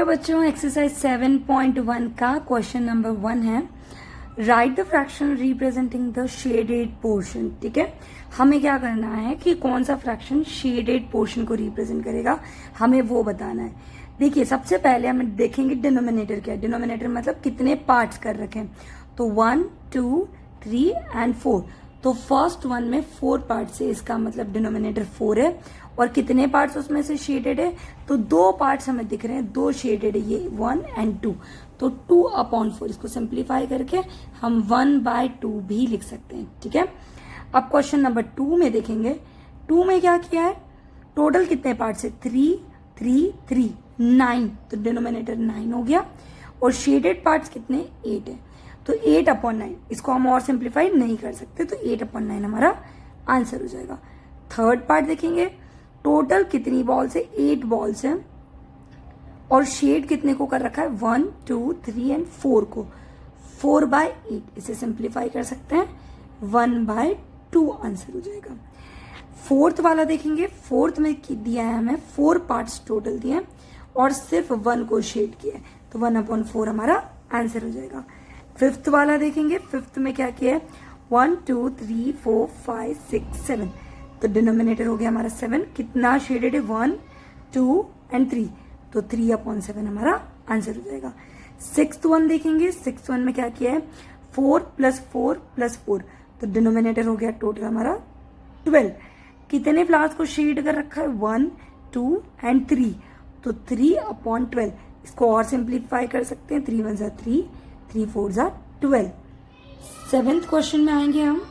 तो बच्चों एक्सरसाइज 7.1 का क्वेश्चन नंबर 1 है, right the fraction representing the shaded portion. ठीक है, हमें क्या करना है कि कौन सा फ्रैक्शन शेडेड पोर्शन को रिप्रेजेंट करेगा, हमें वो बताना है। देखिए सबसे पहले हम देखेंगे डिनोमिनेटर क्या है। डिनोमिनेटर मतलब कितने पार्ट्स कर रखे हैं, तो 1 2 3 एंड 4। तो फर्स्ट वन में 4 पार्ट्स है, इसका मतलब डिनोमिनेटर 4 है। और कितने पार्ट्स उसमें से शेडेड है, तो 2 पार्ट्स हमें दिख रहे हैं, 2 शेडेड है, ये 1 एंड 2। तो 2/4, इसको सिंप्लीफाई करके हम 1/2 भी लिख सकते हैं। ठीक है, अब क्वेश्चन नंबर 2 में देखेंगे। 2 में क्या किया है, टोटल कितने पार्ट्स है, 3 3 3 9। तो डिनोमिनेटर 9 हो गया। और शेडेड पार्ट्स कितने, 8 है। तो 8/9, इसको हम और सिंप्लीफाई नहीं कर सकते, तो 8/9 हमारा आंसर हो जाएगा। थर्ड पार्ट देखेंगे, टोटल कितनी बॉल्स है, 8 बॉल्स है। और शेड कितने को कर रखा है, 1 2 3 एंड 4 को, 4/8। इसे सिंप्लीफाई कर सकते हैं, 1/2 आंसर हो जाएगा। फोर्थ वाला देखेंगे, फोर्थ में दिया है हमें 4 पार्ट्स टोटल दिए हैं और सिर्फ 1 को शेड किया है, तो 1/4 हमारा आंसर हो जाएगा। फिफ्थ वाला देखेंगे, फिफ्थ में क्या किया है, 1 2 3 4 5 6 7। तो डिनोमिनेटर हो गया हमारा 7। कितना शेडेड है, 1 2 एंड 3, तो 3/7 हमारा आंसर हो जाएगा। सिक्स्थ वन देखेंगे, सिक्स्थ वन में क्या किया है, 4 + 4 + 4। तो डिनोमिनेटर हो गया टोटल हमारा 12। कितने फ्लावर्स को शेड कर रखा है, 1 2 एंड 3, तो 3/12। इसको और सिंप्लीफाई कर सकते हैं, 3 1 = 3 3 4 = 12। सेवेंथ क्वेश्चन में आएंगे हम।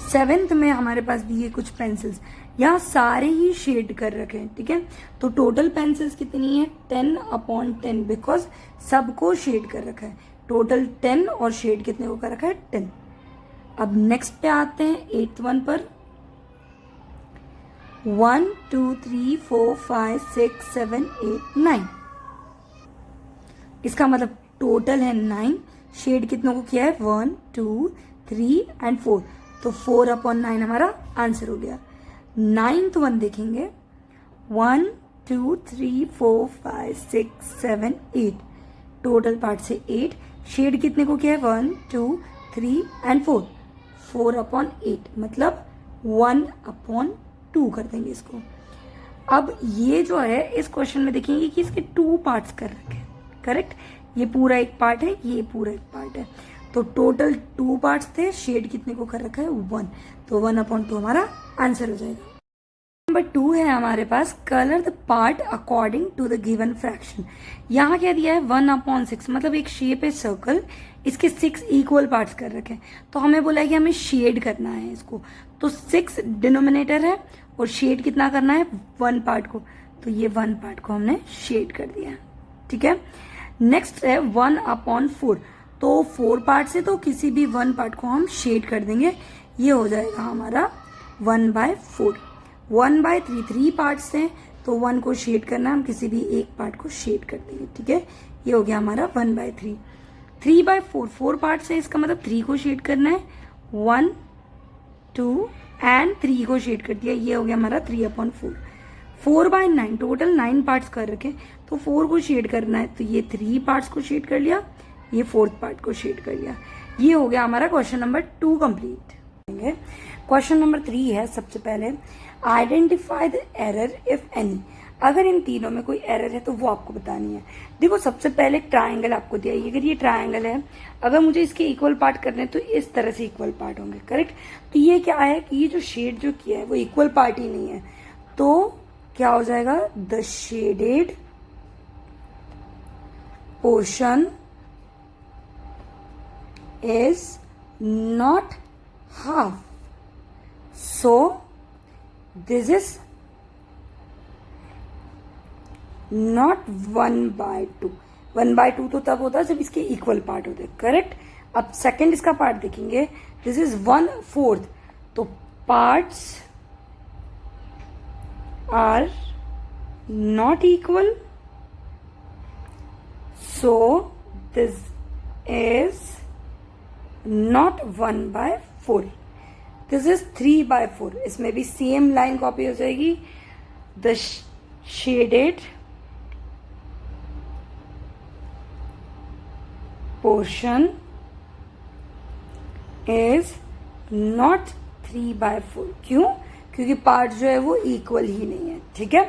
सेवेंथ में हमारे पास दिए कुछ पेंसिल्स, यहाँ सारे ही शेड कर रखे हैं। ठीक है, तो टोटल पेंसिल्स कितनी है, 10/10, बिकॉज सबको शेड कर रखा है। टोटल 10 और शेड कितने को कर रखा है, 10। अब नेक्स्ट पे आते हैं 8th वन पर। 1 2 3 4 5 6 7 8 9, इसका मतलब टोटल है 9। शेड कितनों को किया है, 1 2 3 एंड 4, तो 4/9 हमारा आंसर हो गया। 9th वन देखेंगे, 1 2 3 4 5 6 7 8, टोटल पार्ट से 8। शेड कितने को किया है, 1 2 3 एंड 4, 4/8 मतलब 1/2 कर देंगे इसको। अब ये जो है इस क्वेश्चन में देखेंगे कि इसके 2 पार्ट्स कर रखे हैं, करेक्ट। ये पूरा एक पार्ट है, ये पूरा एक पार्ट है, तो टोटल 2 पार्ट्स थे। शेड कितने को कर रखा है, 1, तो 1/2 हमारा आंसर हो जाएगा। नंबर 2 है हमारे पास, colour the part according to the given fraction. यहाँ क्या दिया है, 1/6, मतलब एक शेप है सर्कल, इसके 6 इक्वल पार्ट्स कर रखे हैं। तो हमें बोला है कि हमें शेड करना है इसको, तो 6 डिनोमिनेटर है और शेड कितना करना है, 1 पार्ट को, तो ये 1 पार्ट को हमने शेड कर दिया। ठीक है, नेक्स्ट है 1/4, तो 4 पार्ट से तो किसी भी 1 पार्ट को हम शेड कर देंगे, ये हो जाएगा हमारा 1/4। 1/3, 3 पार्ट्स हैं, तो 1 को शेड करना, हम किसी भी एक पार्ट को शेड कर देंगे। ठीक है, ये हो गया हमारा 1/3। 3/4, 4 पार्ट्स हैं, इसका मतलब 3 को शेड करना है, 1 2 एंड 3 को शेड कर दिया, ये हो गया हमारा 3/4। 4/9, टोटल 9 पार्ट्स कर रखे, तो 4 को शेड करना है, तो ये 3 पार्ट्स को शेड कर लिया, ये 4th पार्ट को शेड कर लिया। ये हो गया हमारा question number 2 complete. Question number 3 है, सबसे पहले identify the error if any. अगर इन तीनों में कोई एरर है तो वो आपको बतानी है। देखो सबसे पहले ट्राइंगल आपको दिया है, अगर ये ट्राइंगल है, अगर मुझे इसके इक्वल पार्ट करने हैं तो इस तरह से इक्वल पार्ट होंगे, करेक्ट। तो ये क्या है कि ये जो शेड जो किया है वो इक्वल पार्ट ही नहीं है, तो क्या हो जाएगा, the shaded portion is not half, so this is not 1/2। 1/2 तो तब होता है जब इसके इक्वल पार्ट होते हैं, करेक्ट। अब सेकंड इसका पार्ट देखेंगे, दिस इज 1/4, तो parts are not equal, so this is not 1/4, this is 3/4। इसमें भी सेम लाइन कॉपी हो जाएगी, the shaded portion is not 3/4। क्यों? क्योंकि पार्ट जो है वो इक्वल ही नहीं है। ठीक है,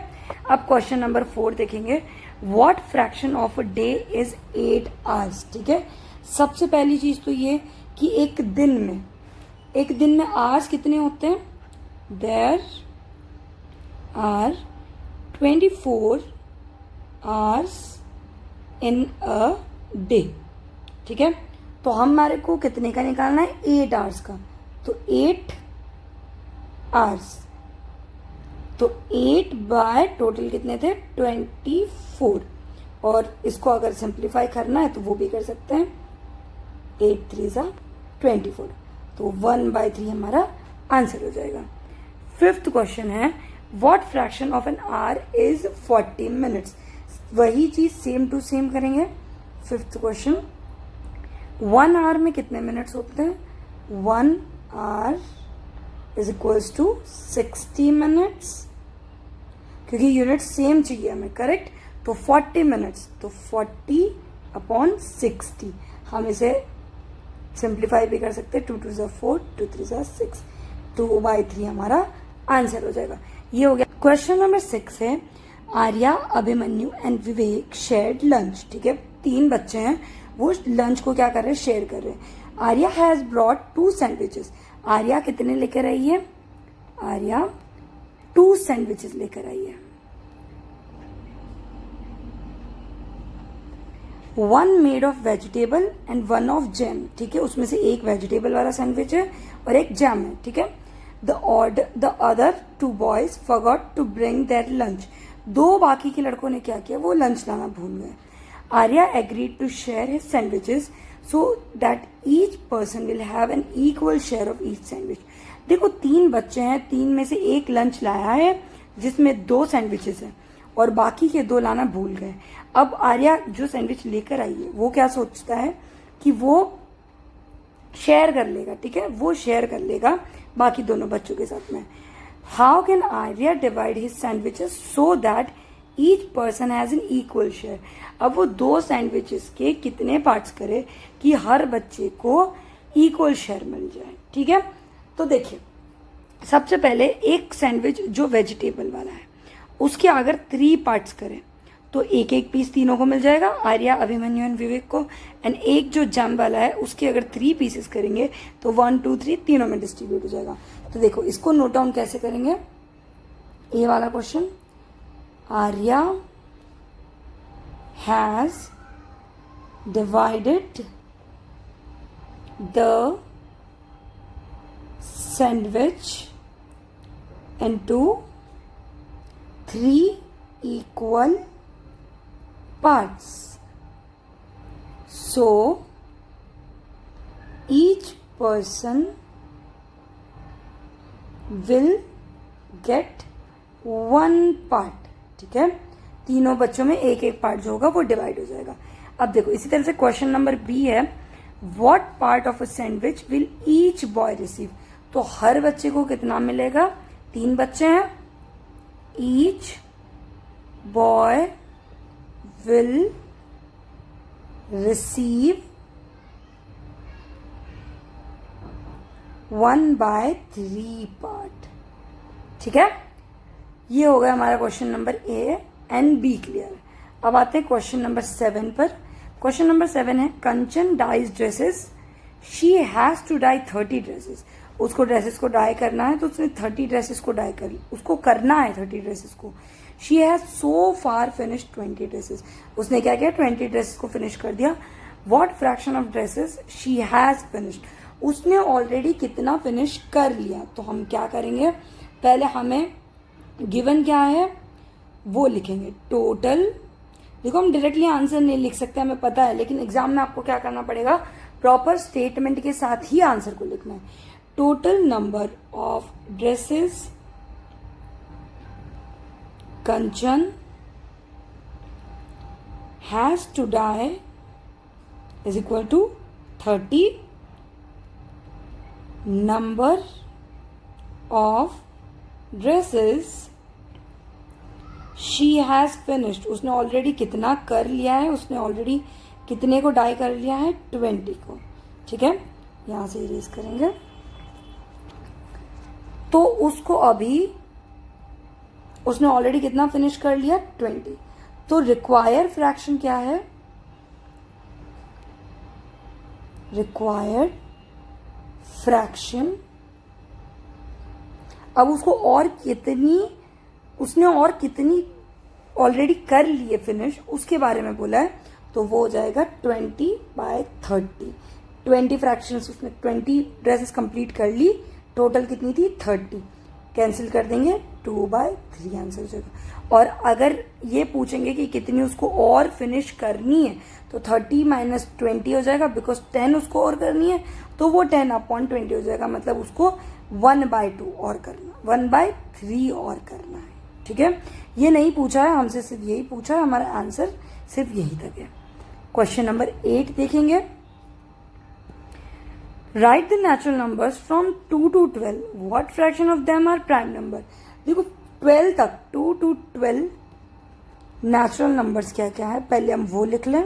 अब क्वेश्चन नंबर 4 देखेंगे। What fraction of a day is 8 hours. ठीक है, सबसे पहली चीज तो ये कि एक दिन में आवर्स कितने होते हैं? There are 24 hours in a day. ठीक है, तो हमारे को कितने का निकालना है? 8 आवर्स का। तो 8 आवर्स, तो 8 बाय टोटल कितने थे? 24। और इसको अगर सिंप्लीफाई करना है तो वो भी कर सकते हैं। 8 3 ज़ा 24, तो 1/3 हमारा आंसर हो जाएगा। 5th क्वेश्चन है, what fraction of an hour is 40 minutes. वही चीज सेम टू सेम करेंगे। 5th क्वेश्चन, 1 आवर में कितने मिनट्स होते हैं? 1 hour is equals to 60 minutes, क्योंकि यूनिट सेम चाहिए हमें, करेक्ट। तो 40 मिनट्स, तो 40/60। हम इसे सिंप्लीफाई भी कर सकते हैं। 2 2 ज़ा 4, 2 3 ज़ा 6, 2/3 हमारा आंसर हो जाएगा। ये हो गया। क्वेश्चन नंबर 6 है, Arya, Abhimanyu and Vivek shared lunch. ठीक है, 3 बच्चे हैं, वो लंच को क्या कर रहे हैं? शेयर कर रहे हैं। Arya has brought 2 sandwiches. Arya कितने लेकर आई है? आर्या 2 सैंडविचेस लेकर आई है। 1 made of vegetable and 1 of jam. ठीक है, उसमें से एक वेजिटेबल वाला सैंडविच है और एक जैम है। ठीक है, the other 2 boys forgot to bring their lunch. 2 बाकी के लड़कों ने क्या किया? वो लंच लाना भूल गए। Arya agreed to share his sandwiches so that each person will have an equal share of each sandwich. देखो, 3 बच्चे हैं, 3 में से एक लंच लाया है जिसमें 2 सैंडविचेस हैं और बाकी के 2 लाना भूल गए। अब आर्या जो सैंडविच लेकर आई है वो क्या सोचता है कि वो शेयर कर लेगा। ठीक है, वो शेयर कर लेगा बाकी दोनों बच्चों के साथ में। How can Arya divide his sandwiches so that each person has an equal share. अब वो 2 सैंडविचेस के कितने पार्ट्स करे कि हर बच्चे को इक्वल शेयर मिल जाए। ठीक है, तो देखिए, सबसे पहले एक सैंडविच जो वेजिटेबल वाला है उसके अगर 3 पार्ट्स करें तो एक एक पीस तीनों को मिल जाएगा, आर्या, अभिमन्यु एंड विवेक को। एंड एक जो जैम वाला है उसके अगर 3 पीसेस करेंगे तो 1 2 3 तीनों में डिस्ट्रीब्यूट हो जाएगा। तो देखो, इसको नोट डाउन कैसे करेंगे? ये वाला question, Arya has divided the sandwich into 3 equal parts. So each person will get 1 part. ठीक है, तीनों बच्चों में एक एक पार्ट जो होगा वो डिवाइड हो जाएगा। अब देखो, इसी तरह से क्वेश्चन नंबर बी है, what part of a sandwich will each boy receive. तो हर बच्चे को कितना मिलेगा? 3 बच्चे हैं, each boy will receive 1/3 part. ठीक है, ये हो गया हमारा question number A and B clear. अब आते हैं क्वेश्चन नंबर 7 पर। क्वेश्चन नंबर 7 है, Kanchan dyes dresses, she has to dye 30 dresses. उसको ड्रेसेस को डाई करना है तो उसने 30 ड्रेसेस को डाई कर, उसको करना है 30 ड्रेसेस को। She has so far finished 20 dresses. उसने क्या किया? 20 ड्रेसेस को फिनिश कर दिया। What fraction of dresses she has finished. उसने ऑलरेडी कितना फिनिश कर लिया। तो हम क्या करेंगे? पहले हमें गिवन क्या है वो लिखेंगे, टोटल। देखो, हम डायरेक्टली आंसर नहीं लिख सकते, हमें पता है, लेकिन एग्जाम में आपको क्या करना पड़ेगा? प्रॉपर स्टेटमेंट के साथ ही आंसर को लिखना है। Total number of dresses Kanchan has to dye is equal to 30 number of dresses she has finished. उसने ऑलरेडी कितना कर लिया है, उसने ऑलरेडी कितने को डाई कर लिया है, 20 को, ठीक है, यहां से इरेज करेंगे। तो उसको अभी उसने ऑलरेडी कितना फिनिश कर लिया, 20। तो रिक्वायर फ्रैक्शन क्या है, रिक्वायर्ड फ्रैक्शन, अब उसको और कितनी, उसने और कितनी ऑलरेडी कर ली है फिनिश, उसके बारे में बोला है। तो वो हो जाएगा 20/30। 20 फ्रैक्शंस उसने 20 ड्रेसेस कंप्लीट कर ली, टोटल कितनी थी, 30। कैंसिल कर देंगे, 2/3 आंसर हो जाएगा। और अगर ये पूछेंगे कि कितनी उसको और फिनिश करनी है, तो 30 - 20 हो जाएगा, बिकॉज 10 उसको और करनी है, तो वो 10/20 हो जाएगा, मतलब उसको 1/2 और करना, 1/3 और करना है, ठीक है। ये नहीं पूछा है हमसे, सिर्फ यही पूछा है, हमारा आंसर सिर्फ यही तक है। क्वेश्चन नंबर 8 देखेंगे। Write the natural numbers from 2 to 12, what fraction of them are prime number. देखो 12 तक, 2 to 12 नेचुरल नंबर्स क्या क्या है, पहले हम वो लिख लें।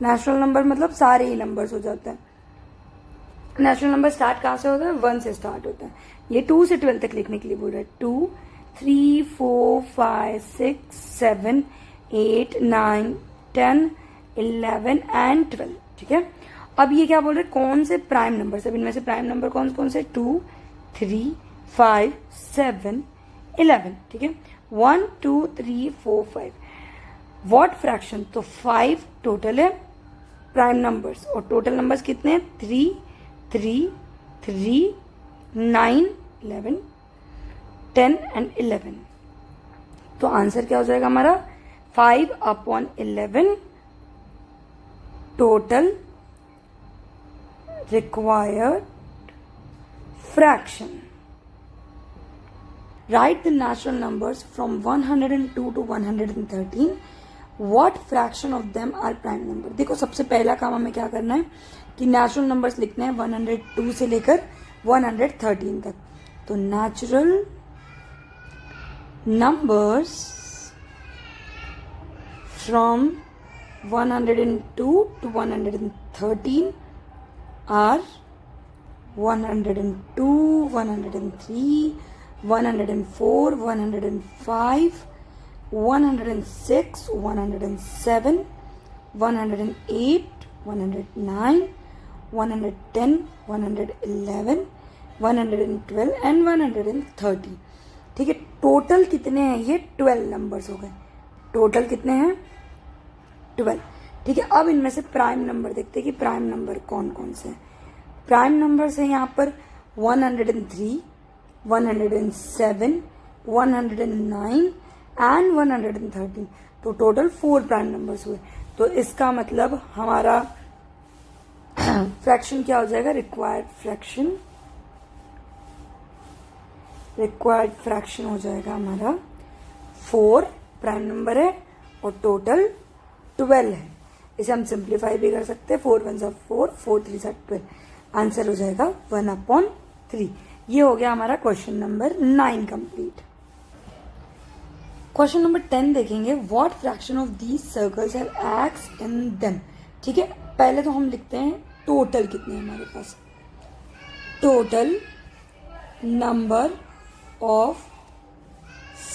नेचुरल नंबर मतलब सारे ही नंबर्स हो जाते हैं। नेचुरल नंबर स्टार्ट कहाँ से होता है, 1 से स्टार्ट होता है। ये 2 से 12 तक लिखने के लिए बोल रहा है। 2, 3, 4, 5, 6, 7, 8, 9, 10, 11 एंड 12, ठीक है। अब ये क्या बोल रहे हैं, कौन से प्राइम नंबर, सब इनमें से प्राइम नंबर कौन कौन से, 2, 3, 5, 7, 11, ठीक है। 1, 2, 3, 4, 5, व्हाट फ्रैक्शन, तो 5 टोटल है प्राइम नंबर्स, और टोटल नंबर्स कितने हैं, 3, 3, 3, 9, 11, 10 एंड 11। तो आंसर क्या हो जाएगा हमारा, 5/11 total required fraction. Write the natural numbers from 102 to 113. What fraction of them are prime number? देखो सबसे पहला काम हमें क्या करना है कि नेचुरल नंबर्स लिखने हैं 102 से लेकर 113 तक। तो natural numbers from 102 to 113 are 102, 103, 104, 105, 106, 107, 108, 109, 110, 111, 112 and 130, ठीक है। टोटल कितने हैं, ये 12 नंबर्स हो गए। टोटल कितने हैं, 12, ठीक है। अब इनमें से प्राइम नंबर देखते हैं कि प्राइम नंबर कौन कौन से हैं। प्राइम नंबर्स हैं यहाँ पर 103, 107, 109 एंड 113। तो टोटल 4 प्राइम नंबर्स हुए। तो इसका मतलब हमारा फ्रैक्शन क्या हो जाएगा, रिक्वायर्ड फ्रैक्शन, रिक्वायर्ड फ्रैक्शन हो जाएगा हमारा 4 प्राइम नंबर है और टोटल 12 है। इसे हम सिंप्लीफाई भी कर सकते हैं, 4 1 4, 4 3 12, आंसर हो जाएगा 1/3। ये हो गया हमारा question number 9 complete. Question number 10 देखेंगे। What fraction of these circles have x in them, ठीक है। पहले तो हम लिखते हैं टोटल कितने हैं हमारे पास, total number of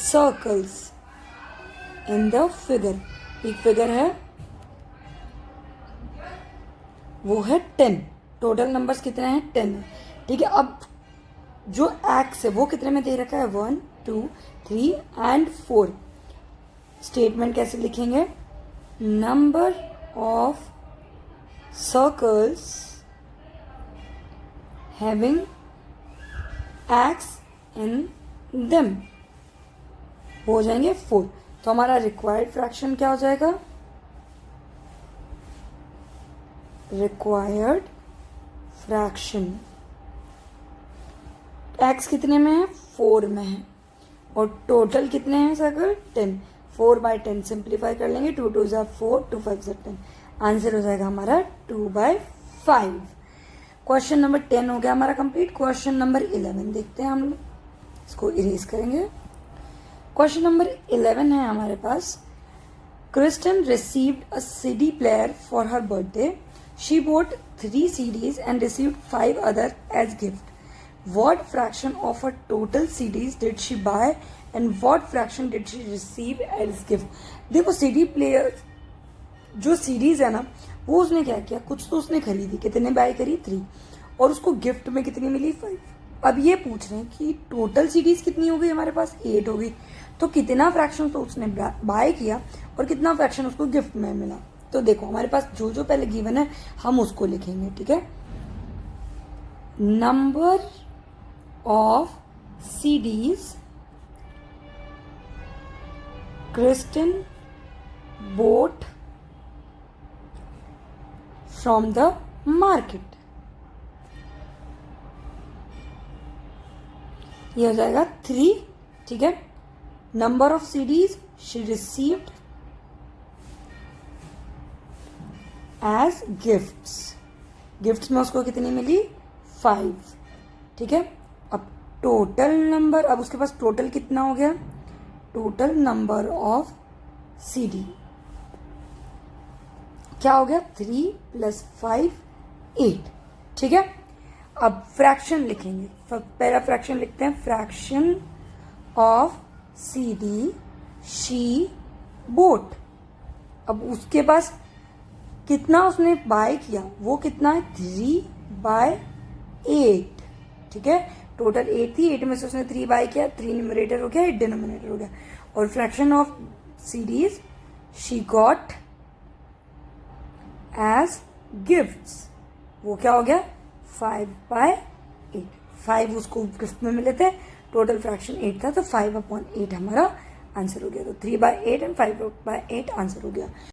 circles in the figure. एक फिगर है वो है 10, टोटल नंबर्स कितने हैं, 10 है, ठीक है। अब जो एक्स है वो कितने में दे रखा है, 1, 2, 3 एंड 4। स्टेटमेंट कैसे लिखेंगे, number of circles having x in them हो जाएंगे 4। तो हमारा रिक्वायर्ड फ्रैक्शन क्या हो जाएगा, रिक्वायर्ड फ्रैक्शन एक्स कितने में है, 4 में है, और टोटल कितने हैं सर्कल, 10। 4/10 सिंप्लीफाई कर लेंगे, 2 2 4, 2 5 10, आंसर हो जाएगा हमारा 2/5। क्वेश्चन नंबर 10 हो गया हमारा कंप्लीट। क्वेश्चन नंबर 11 देखते हैं हम लोग, इसको इरेज करेंगे। क्वेश्चन नंबर 11 है हमारे पास, Kristen received a CD player for her birthday. She bought 3 CDs and received 5 others as gift. What fraction of her total CDs did she buy and what fraction did she receive as gift? देखो CD player जो CDs है ना वो उसने क्या किया, कुछ तो उसने खरीदी, कितने बाय करी 3 और उसको गिफ्ट में कितनी मिली 5. अब ये पूछ रहे हैं कि टोटल सीडीज कितनी हो गई, हमारे पास 8 हो गई, तो कितना फ्रैक्शन तो उसने बाय किया और कितना फ्रैक्शन उसको गिफ्ट में मिला. तो देखो हमारे पास जो जो पहले गिवन है हम उसको लिखेंगे. ठीक है, number of CDs Kristen bought from the market. ये हो जाएगा 3. ठीक है, number of CDs she received as gifts. Gifts में उसको कितनी मिली 5. ठीक है, अब टोटल नंबर, अब उसके पास टोटल कितना हो गया, टोटल नंबर ऑफ सीडी क्या हो गया 3 + 5 8. ठीक है, अब फ्रैक्शन लिखेंगे. पहला फ्रैक्शन लिखते हैं, fraction of CD she boat. अब उसके पास कितना उसने बाय किया, वो कितना है 3/8. ठीक है, टोटल 8 थी, 8 में से उसने 3 बाय किया, 3 न्यूमरेटर हो गया, 8 डिनोमिनेटर हो गया. और fraction of CDs she got as gifts, वो क्या हो गया 5/8. 5 उसको गिफ्ट में मिले थे, टोटल फ्रैक्शन 8 था, तो 5/8 हमारा आंसर हो गया. तो 3/8 एंड 5/8 आंसर हो गया.